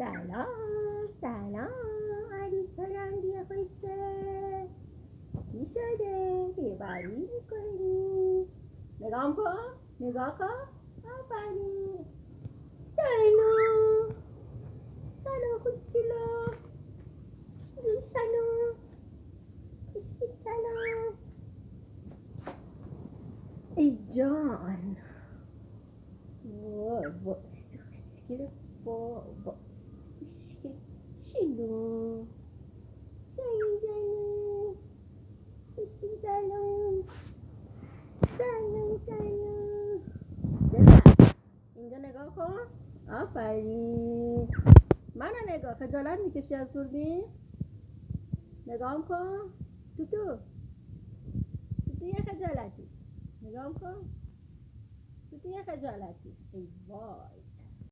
سلام سلام عروس رنگی خوشگل چی شده؟ بیبری میکنی؟ نگاه کن آفرین سلام سلام خوشگلا سلام خوشگل سلام ای جان وای خوشگل بابا خوشگل شلو سلام خوشگل سلام ببر اینجا نگاه کن آفرین منو نگاه خجالت میکشی از دوربین نگاه کن توتو یه خجالتی نگاه کن توتو یه خجالتی ای وای